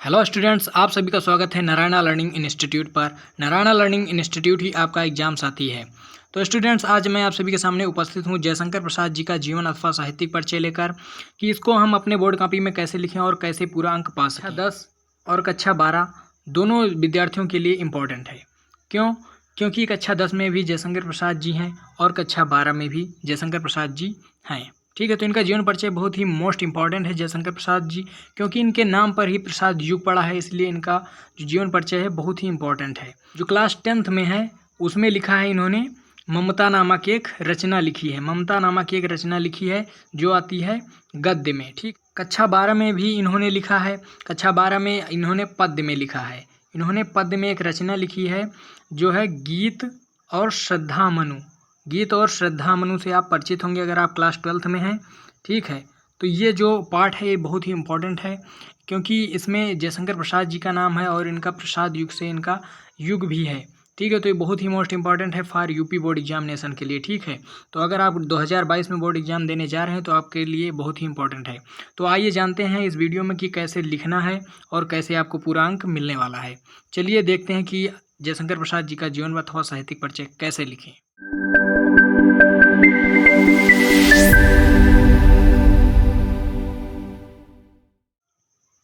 Hello students, आप सभी का स्वागत है नारायणा लर्निंग इंस्टीट्यूट पर। नारायणा लर्निंग इंस्टीट्यूट ही आपका एग्जाम साथी है। तो स्टूडेंट्स, आज मैं आप सभी के सामने उपस्थित हूँ जयशंकर प्रसाद जी का जीवन अथवा साहित्यिक परिचय लेकर कि इसको हम अपने बोर्ड कॉपी में कैसे लिखें और कैसे पूरा अंक पा सकें। कक्षा 10 और कक्षा 12 दोनों विद्यार्थियों के लिए इम्पोर्टेंट है। क्यों? क्योंकि कक्षा 10 में भी जयशंकर प्रसाद जी हैं और कक्षा 12 में भी जयशंकर प्रसाद जी हैं। ठीक है, तो इनका जीवन परिचय बहुत ही मोस्ट इंपॉर्टेंट है जयशंकर प्रसाद जी, क्योंकि इनके नाम पर ही प्रसाद युग पड़ा है, इसलिए इनका जो जीवन परिचय है बहुत ही इंपॉर्टेंट है। जो क्लास 10th में है उसमें लिखा है इन्होंने ममता नामक एक रचना लिखी है। ममता नामक एक रचना लिखी है जो आती है गद्य में। ठीक, कक्षा 12 में भी इन्होंने लिखा है। कक्षा 12 में इन्होंने पद्य में लिखा है। इन्होंने पद्य में एक रचना लिखी है जो है गीत और श्रद्धा मनु। गीत और श्रद्धा मनु से आप परिचित होंगे अगर आप क्लास 12th में हैं। ठीक है, तो ये जो पार्ट है ये बहुत ही इम्पोर्टेंट है, क्योंकि इसमें जयशंकर प्रसाद जी का नाम है और इनका प्रसाद युग से इनका युग भी है। ठीक है, तो ये बहुत ही मोस्ट इंपॉर्टेंट है फॉर यूपी बोर्ड एग्जामिनेशन के लिए। ठीक है, तो अगर आप 2022 में बोर्ड एग्जाम देने जा रहे हैं तो आपके लिए बहुत ही इंपॉर्टेंट है। तो आइए जानते हैं इस वीडियो में कि कैसे लिखना है और कैसे आपको पूरा अंक मिलने वाला है। चलिए देखते हैं कि जयशंकर प्रसाद जी का जीवन अथवा साहित्यिक परिचय कैसे लिखें।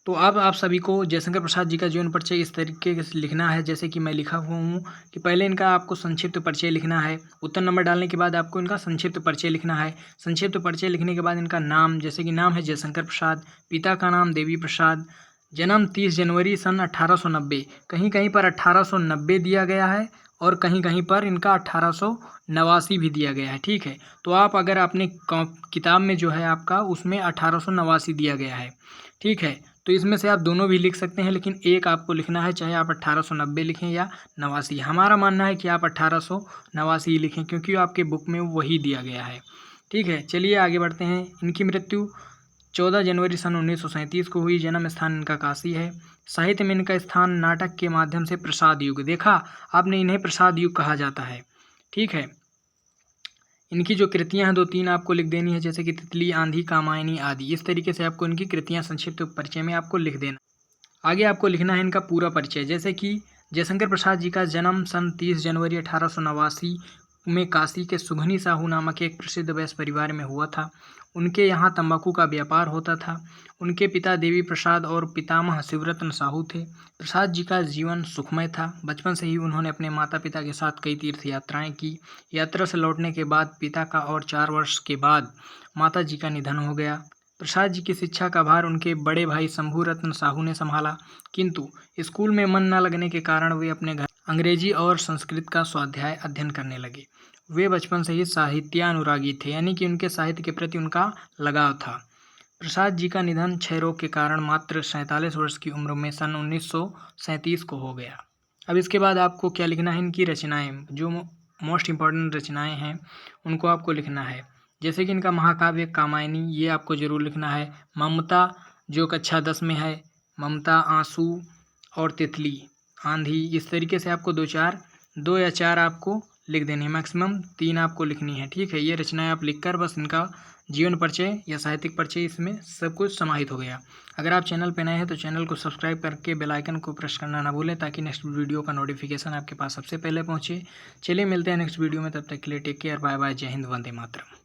तो अब आप सभी को जयशंकर प्रसाद जी का जीवन परिचय इस तरीके से लिखना है जैसे कि मैं लिखा हुआ हूँ कि पहले इनका आपको संक्षिप्त परिचय लिखना है। उत्तर नंबर डालने के बाद आपको इनका संक्षिप्त परिचय लिखना है। संक्षिप्त परिचय लिखने के बाद इनका नाम, जैसे कि नाम है जयशंकर प्रसाद, पिता का नाम देवी प्रसाद, जन्म 30 जनवरी सन 1890। कहीं कहीं पर 1890 दिया गया है और कहीं कहीं पर इनका 1889 भी दिया गया है। ठीक है, तो आप अगर अपने किताब में जो है आपका उसमें 1889 दिया गया है। ठीक है, तो इसमें से आप दोनों भी लिख सकते हैं, लेकिन एक आपको लिखना है, चाहे आप 1890 लिखें या 89। हमारा मानना है कि आप 1889 लिखें, क्योंकि आपके बुक में वही दिया गया है। ठीक है, चलिए आगे बढ़ते हैं। इनकी मृत्यु 14 जनवरी सन 1937 को हुई। जन्म स्थान इनका काशी है। साहित्य में इनका स्थान नाटक के माध्यम से प्रसाद युग। देखा आपने, इन्हें प्रसाद युग कहा जाता है। ठीक है, इनकी जो कृतियां हैं 2-3 आपको लिख देनी है, जैसे कि तितली, आंधी, कामायनी आदि। इस तरीके से आपको इनकी कृतियां संक्षिप्त परिचय में आपको लिख देना। आगे आपको लिखना है इनका पूरा परिचय, जैसे कि जयशंकर प्रसाद जी का जन्म सन 30 जनवरी 1889 में काशी के सुघनी साहू नामक एक प्रसिद्ध वैश्य परिवार में हुआ था। उनके यहाँ तंबाकू का व्यापार होता था। उनके पिता देवी प्रसाद और पितामह शिवरत्न साहू थे। प्रसाद जी का जीवन सुखमय था। बचपन से ही उन्होंने अपने माता पिता के साथ कई तीर्थ यात्राएं की। यात्रा से लौटने के बाद पिता का और 4 वर्ष के बाद माता जी का निधन हो गया। प्रसाद जी की शिक्षा का भार उनके बड़े भाई शंभू रत्न साहू ने संभाला, किंतु स्कूल में मन न लगने के कारण वे अपने घर अंग्रेजी और संस्कृत का स्वाध्याय अध्ययन करने लगे। वे बचपन से ही साहित्यानुरागी थे, यानी कि उनके साहित्य के प्रति उनका लगाव था। प्रसाद जी का निधन क्षय रोग के कारण मात्र 47 वर्ष की उम्र में सन 1937 को हो गया। अब इसके बाद आपको क्या लिखना है, इनकी रचनाएं, जो मोस्ट इम्पॉर्टेंट रचनाएं हैं उनको आपको लिखना है। जैसे कि इनका महाकाव्य कामायनी, ये आपको जरूर लिखना है। ममता जो कक्षा 10 में है, ममता, आंसू और तितली, आंधी। इस तरीके से आपको 2 या 4 आपको लिख देनी है, मैक्सिमम 3 आपको लिखनी है। ठीक है, ये रचनाएं आप लिखकर बस इनका जीवन परिचय या साहित्यिक परिचय इसमें सब कुछ समाहित हो गया। अगर आप चैनल पर नए हैं तो चैनल को सब्सक्राइब करके बेल आइकन को प्रेस करना ना भूलें, ताकि नेक्स्ट वीडियो का नोटिफिकेशन आपके पास सबसे पहले पहुंचे। चलिए मिलते हैं नेक्स्ट वीडियो में, तब तक के लिए टेक केयर, बाय बाय, जय हिंद, वंदे मातरम।